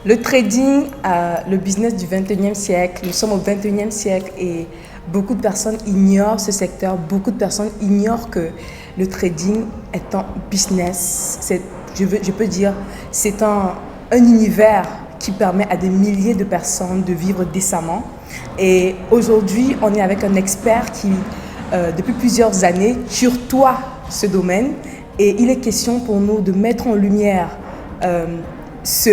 Le trading, le business du 21e siècle, nous sommes au 21e siècle et beaucoup de personnes ignorent ce secteur, beaucoup de personnes ignorent que le trading est un business, je peux dire, c'est un univers qui permet à des milliers de personnes de vivre décemment. Et aujourd'hui, on est avec un expert qui, depuis plusieurs années, tutoie ce domaine et il est question pour nous de mettre en lumière ce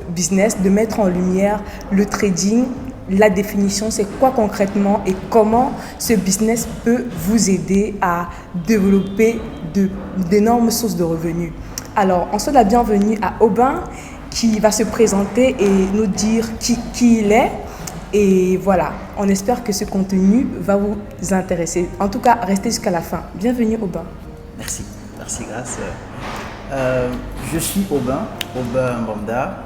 business, de mettre en lumière le trading, la définition, c'est quoi concrètement et comment ce business peut vous aider à développer d'énormes sources de revenus. Alors, on souhaite la bienvenue à Aubin qui va se présenter et nous dire qui il est. Et voilà, on espère que ce contenu va vous intéresser. En tout cas, restez jusqu'à la fin. Bienvenue Aubin. Merci Grace. Je suis Aubin Mbanda,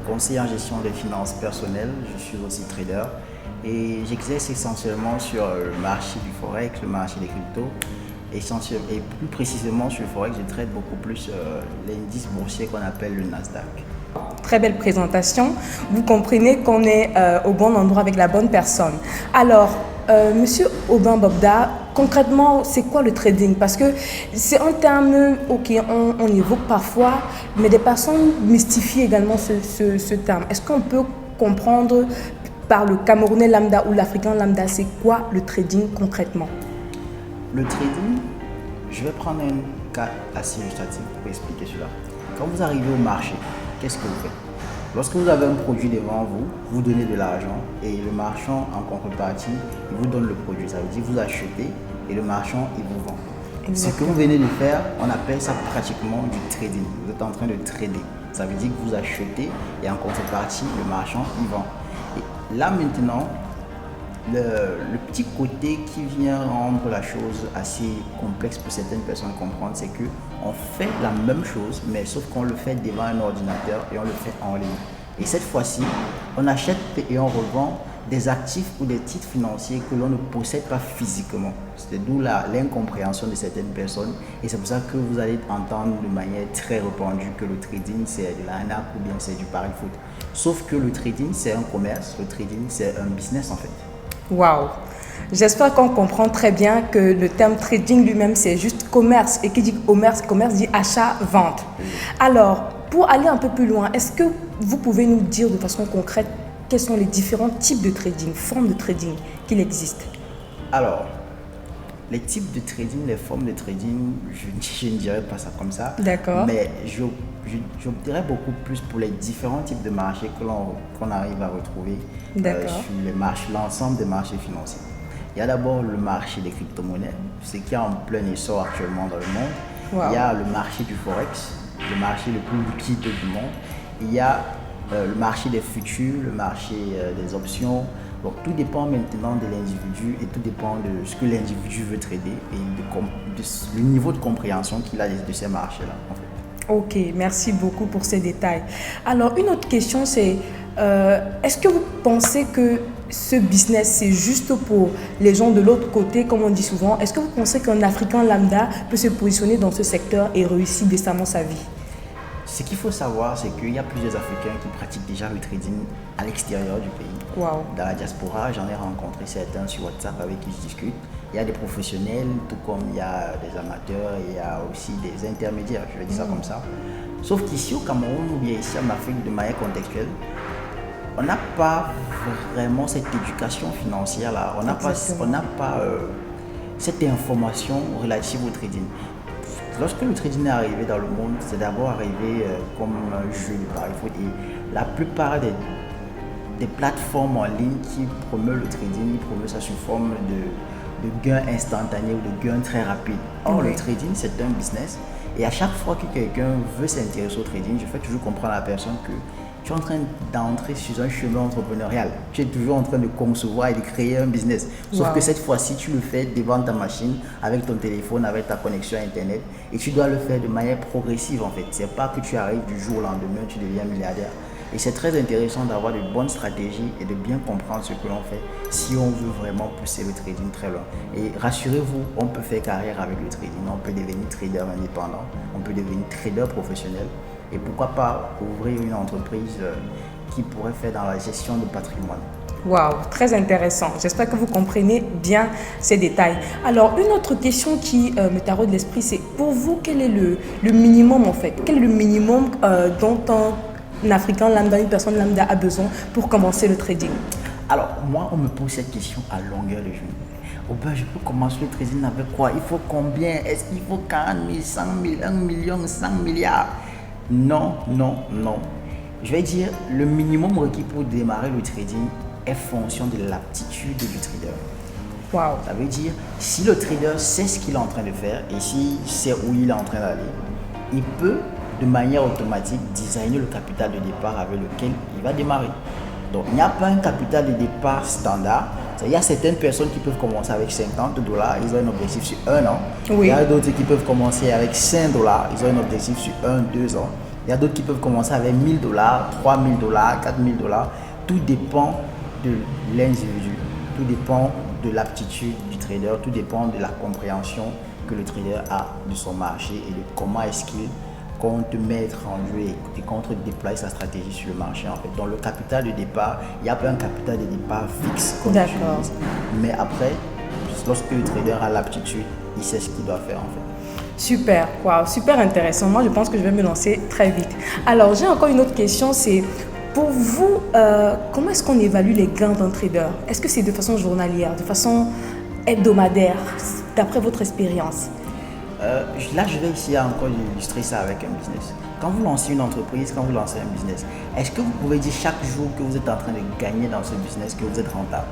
conseiller en gestion des finances personnelles. Je suis aussi trader et j'exerce essentiellement sur le marché du forex, le marché des cryptos. Et plus précisément sur le forex, je traite beaucoup plus l'indice boursier qu'on appelle le Nasdaq. Très belle présentation. Vous comprenez qu'on est au bon endroit avec la bonne personne. Alors, Monsieur Aubin Mbanda, concrètement, c'est quoi le trading? Parce que c'est un terme, ok, on évoque parfois, mais des personnes mystifient également ce terme. Est-ce qu'on peut comprendre par le Camerounais lambda ou l'Africain lambda, c'est quoi le trading concrètement? Le trading, je vais prendre un cas assez illustratif pour expliquer cela. Quand vous arrivez au marché, qu'est-ce que vous faites? Lorsque vous avez un produit devant vous, vous donnez de l'argent et le marchand en contrepartie, il vous donne le produit. Ça veut dire que vous achetez et le marchand, il vous vend. Exactement. Ce que vous venez de faire, on appelle ça pratiquement du trading. Vous êtes en train de trader. Ça veut dire que vous achetez et en contrepartie, le marchand, il vend. Et là maintenant, le petit côté qui vient rendre la chose assez complexe pour certaines personnes à comprendre, c'est qu'on fait la même chose, mais sauf qu'on le fait devant un ordinateur et on le fait en ligne. Et cette fois-ci, on achète et on revend des actifs ou des titres financiers que l'on ne possède pas physiquement. C'est d'où l'incompréhension de certaines personnes. Et c'est pour ça que vous allez entendre de manière très répandue que le trading c'est de l'arnaque ou bien c'est du pari-foot. Sauf que le trading c'est un commerce, le trading c'est un business en fait. Waouh! J'espère qu'on comprend très bien que le terme trading lui-même, c'est juste commerce. Et qui dit commerce dit achat-vente. Alors, pour aller un peu plus loin, est-ce que vous pouvez nous dire de façon concrète quels sont les différents types de trading, formes de trading qu'il existe? Alors, les types de trading, les formes de trading, je ne dirais pas ça comme ça. D'accord. Mais j'opterais beaucoup plus pour les différents types de marchés qu'on arrive à retrouver sur l'ensemble des marchés financiers. Il y a d'abord le marché des crypto-monnaies, ce qui est en plein essor actuellement dans le monde. Wow. Il y a le marché du forex, le marché le plus liquide du monde. Il y a le marché des futurs, le marché des options. Donc tout dépend maintenant de l'individu et tout dépend de ce que l'individu veut trader et le niveau de compréhension qu'il a de ces marchés-là. En fait. Ok, merci beaucoup pour ces détails. Alors une autre question c'est, est-ce que vous pensez que ce business c'est juste pour les gens de l'autre côté comme on dit souvent? Est-ce que vous pensez qu'un Africain lambda peut se positionner dans ce secteur et réussir décemment sa vie? Ce qu'il faut savoir, c'est qu'il y a plusieurs Africains qui pratiquent déjà le trading à l'extérieur du pays. Wow. Dans la diaspora, j'en ai rencontré certains sur WhatsApp avec qui je discute. Il y a des professionnels, tout comme il y a des amateurs, et il y a aussi des intermédiaires, je vais dire ça comme ça. Sauf qu'ici au Cameroun ou bien ici en Afrique de manière contextuelle, on n'a pas vraiment cette éducation financière-là. On n'a pas cette information relative au trading. Lorsque le trading est arrivé dans le monde, c'est d'abord arrivé comme un jeu de pari-foot et la plupart des plateformes en ligne qui promeuvent le trading, ils promeuvent ça sous forme de gains instantanés ou de gains très rapides. Or, le trading, c'est un business et à chaque fois que quelqu'un veut s'intéresser au trading, je fais toujours comprendre à la personne que tu es en train d'entrer sur un chemin entrepreneurial. Tu es toujours en train de concevoir et de créer un business. Sauf que cette fois-ci, tu le fais devant ta machine, avec ton téléphone, avec ta connexion Internet. Et tu dois le faire de manière progressive en fait. Ce n'est pas que tu arrives du jour au lendemain, tu deviens milliardaire. Et c'est très intéressant d'avoir de bonnes stratégies et de bien comprendre ce que l'on fait si on veut vraiment pousser le trading très loin. Et rassurez-vous, on peut faire carrière avec le trading. On peut devenir trader indépendant, on peut devenir trader professionnel. et pourquoi pas ouvrir une entreprise qui pourrait faire dans la gestion de patrimoine. Waouh, très intéressant. J'espère que vous comprenez bien ces détails. Alors, une autre question qui me taraude l'esprit, c'est pour vous, quel est le minimum en fait? Quel est le minimum dont un Africain lambda, une personne lambda a besoin pour commencer le trading? Alors, moi, on me pose cette question à longueur de journée. Oh ben, je peux commencer le trading avec quoi? Il faut combien? Est-ce qu'il faut 40 000, 100 000, 1 million, 100 milliards? Non, non, non. Je vais dire, le minimum requis pour démarrer le trading est fonction de l'aptitude du trader. Wow. Ça veut dire, si le trader sait ce qu'il est en train de faire et s'il sait où il est en train d'aller, il peut de manière automatique designer le capital de départ avec lequel il va démarrer. Donc, il n'y a pas un capital de départ standard. Il y a certaines personnes qui peuvent commencer avec $50, ils ont un objectif sur 1 an. Oui. Il y a d'autres qui peuvent commencer avec $5, ils ont un objectif sur 1-2 ans. Il y a d'autres qui peuvent commencer avec $1 000, $3 000, $4 000. Tout dépend de l'individu, tout dépend de l'aptitude du trader, tout dépend de la compréhension que le trader a de son marché et de comment est-ce qu'il compte mettre en jeu et compte déployer sa stratégie sur le marché en fait. Donc le capital de départ, il n'y a pas un capital de départ fixe qu'on utilise. Mais après, lorsque le trader a l'aptitude, il sait ce qu'il doit faire en fait. Super, wow, super intéressant. Moi, je pense que je vais me lancer très vite. Alors, j'ai encore une autre question, c'est pour vous, comment est-ce qu'on évalue les gains d'un trader? Est-ce que c'est de façon journalière, de façon hebdomadaire, d'après votre expérience? Là, je vais essayer encore d'illustrer ça avec un business. Quand vous lancez une entreprise, quand vous lancez un business, est-ce que vous pouvez dire chaque jour que vous êtes en train de gagner dans ce business, que vous êtes rentable?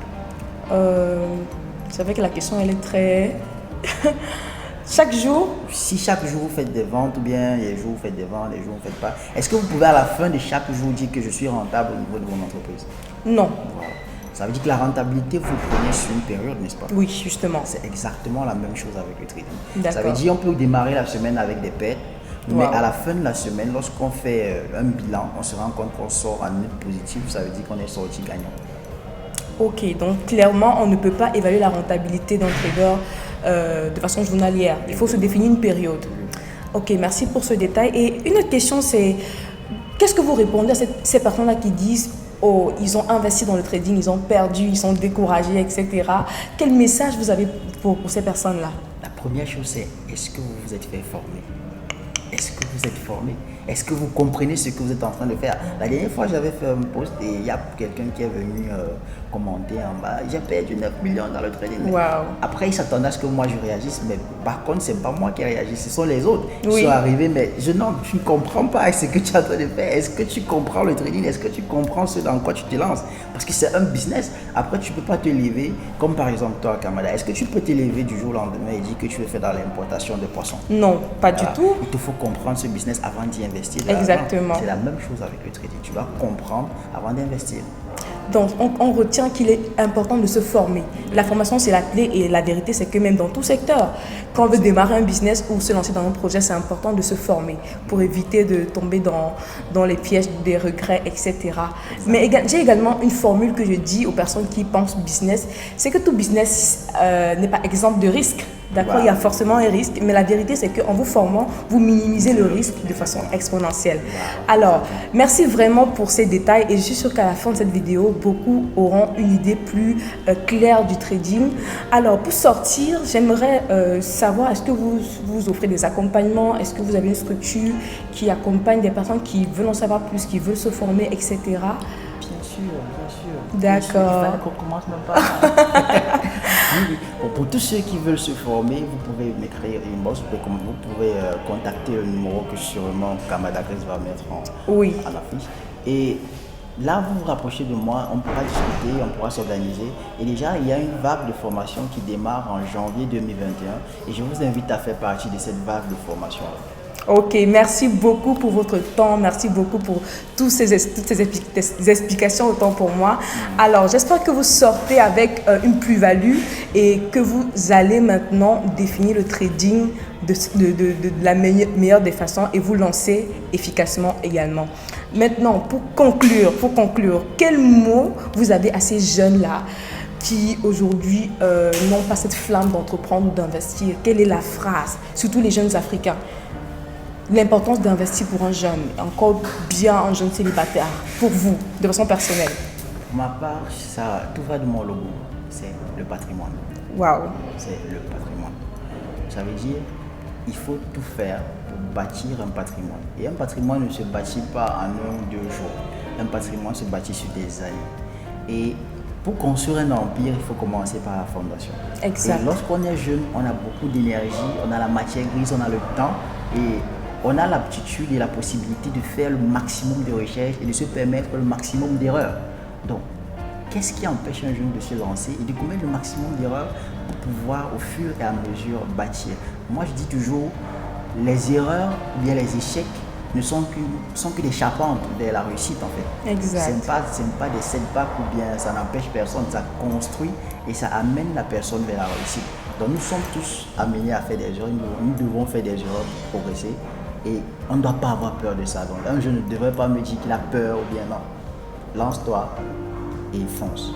C'est vrai que la question, elle est très... Chaque jour? Si chaque jour vous faites des ventes, ou bien les jours vous faites des ventes, les jours vous ne faites pas, est-ce que vous pouvez à la fin de chaque jour dire que je suis rentable au niveau de mon entreprise? Non. Voilà. Ça veut dire que la rentabilité, vous prenez sur une période, n'est-ce pas? Oui, justement. C'est exactement la même chose avec le trading. D'accord. Ça veut dire qu'on peut démarrer la semaine avec des pertes, mais à la fin de la semaine, lorsqu'on fait un bilan, on se rend compte qu'on sort en net positif, ça veut dire qu'on est sorti gagnant. Ok, donc clairement, on ne peut pas évaluer la rentabilité d'un trader de façon journalière. Il faut se définir une période. Ok, merci pour ce détail. Et une autre question, c'est qu'est-ce que vous répondez à ces personnes-là qui disent oh, ils ont investi dans le trading, ils ont perdu, ils sont découragés, etc. Quel message vous avez pour ces personnes-là? La première chose, c'est est-ce que vous vous êtes fait former? Est-ce que vous êtes formé? Est-ce que vous comprenez ce que vous êtes en train de faire? La dernière fois, j'avais fait un post et il y a quelqu'un qui est venu commenter en bas. J'ai perdu 9 millions dans le trading. Wow. Après, il s'attendait à ce que moi je réagisse, mais par contre, c'est pas moi qui réagis, ce sont les autres qui Oui. sont arrivés. Mais tu ne comprends pas ce que tu es en train de faire. Est-ce que tu comprends le trading? Est-ce que tu comprends ce dans quoi tu te lances? Parce que c'est un business. Après, tu ne peux pas te lever, comme par exemple toi, Kamada. Est-ce que tu peux te lever du jour au lendemain et dire que tu veux faire dans l'importation de poissons? Non, pas du tout. Il te faut comprendre ce business avant d'y investir. Exactement. C'est la même chose avec le trading. Tu dois comprendre avant d'investir. Donc, on retient qu'il est important de se former. La formation, c'est la clé et la vérité, c'est que même dans tout secteur, quand on veut démarrer un business ou se lancer dans un projet, c'est important de se former pour éviter de tomber dans les pièges des regrets, etc. Mais j'ai également une formule que je dis aux personnes qui pensent business, c'est que tout business n'est pas exempt de risque. D'accord, il y a forcément un risque, mais la vérité, c'est qu'en vous formant, vous minimisez le risque de façon exponentielle. Alors, merci vraiment pour ces détails et je suis sûre qu'à la fin de cette vidéo, beaucoup auront une idée plus claire du trading. Alors, pour sortir, j'aimerais savoir, est-ce que vous offrez des accompagnements? Est-ce que vous avez une structure qui accompagne des personnes qui veulent en savoir plus, qui veulent se former, etc.? Bien sûr, bien sûr. D'accord. Il fallait qu'on commence même pas. Oui. Bon, pour tous ceux qui veulent se former, vous pouvez m'écrire une box, vous pouvez contacter le numéro que sûrement Kamada Grace va mettre en affiche. Et là, vous vous rapprochez de moi, on pourra discuter, on pourra s'organiser. Et déjà, il y a une vague de formation qui démarre en janvier 2021 et je vous invite à faire partie de cette vague de formation. Ok, merci beaucoup pour votre temps, merci beaucoup pour toutes ces explications, autant pour moi. Alors, j'espère que vous sortez avec une plus-value et que vous allez maintenant définir le trading de la meilleure des façons et vous lancer efficacement également. Maintenant, pour conclure, quel mot vous avez à ces jeunes-là qui aujourd'hui n'ont pas cette flamme d'entreprendre ou d'investir? Quelle est la phrase, surtout les jeunes Africains? l'importance d'investir pour un jeune, encore bien un jeune célibataire, pour vous, de façon personnelle? Pour ma part, ça, tout va de mon logo. C'est le patrimoine. Waouh. C'est le patrimoine. Ça veut dire il faut tout faire pour bâtir un patrimoine. Et un patrimoine ne se bâtit pas en 1 ou 2 jours. Un patrimoine se bâtit sur des années. Et pour construire un empire, il faut commencer par la fondation. Exact. Et lorsqu'on est jeune, on a beaucoup d'énergie, on a la matière grise, on a le temps et on a l'aptitude et la possibilité de faire le maximum de recherches et de se permettre le maximum d'erreurs. Donc, qu'est-ce qui empêche un jeune de se lancer et de commettre le maximum d'erreurs pour pouvoir au fur et à mesure bâtir? Moi, je dis toujours, les erreurs ou bien les échecs ne sont que des charpentes vers la réussite en fait. Exact. Ce n'est pas des setbacks ou bien ça n'empêche personne, ça construit et ça amène la personne vers la réussite. Donc nous sommes tous amenés à faire des erreurs, nous devons faire des erreurs pour progresser et on ne doit pas avoir peur de ça. Donc un jeune ne devrait pas me dire qu'il a peur ou bien non. Lance-toi et fonce.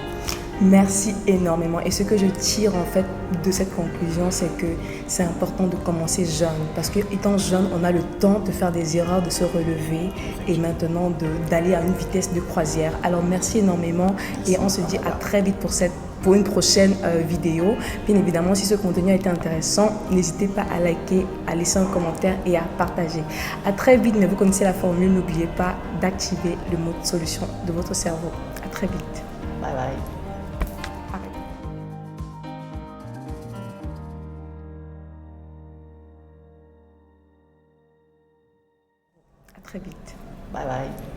Merci énormément. Et ce que je tire en fait de cette conclusion, c'est que c'est important de commencer jeune. Parce que étant jeune, on a le temps de faire des erreurs, de se relever et maintenant d'aller à une vitesse de croisière. Alors merci énormément et on se dit à très vite pour une prochaine vidéo. Bien évidemment, si ce contenu a été intéressant, n'hésitez pas à liker, à laisser un commentaire et à partager. À très vite, mais vous connaissez la formule, n'oubliez pas d'activer le mode solution de votre cerveau. À très vite. Bye bye. À très vite. Bye bye.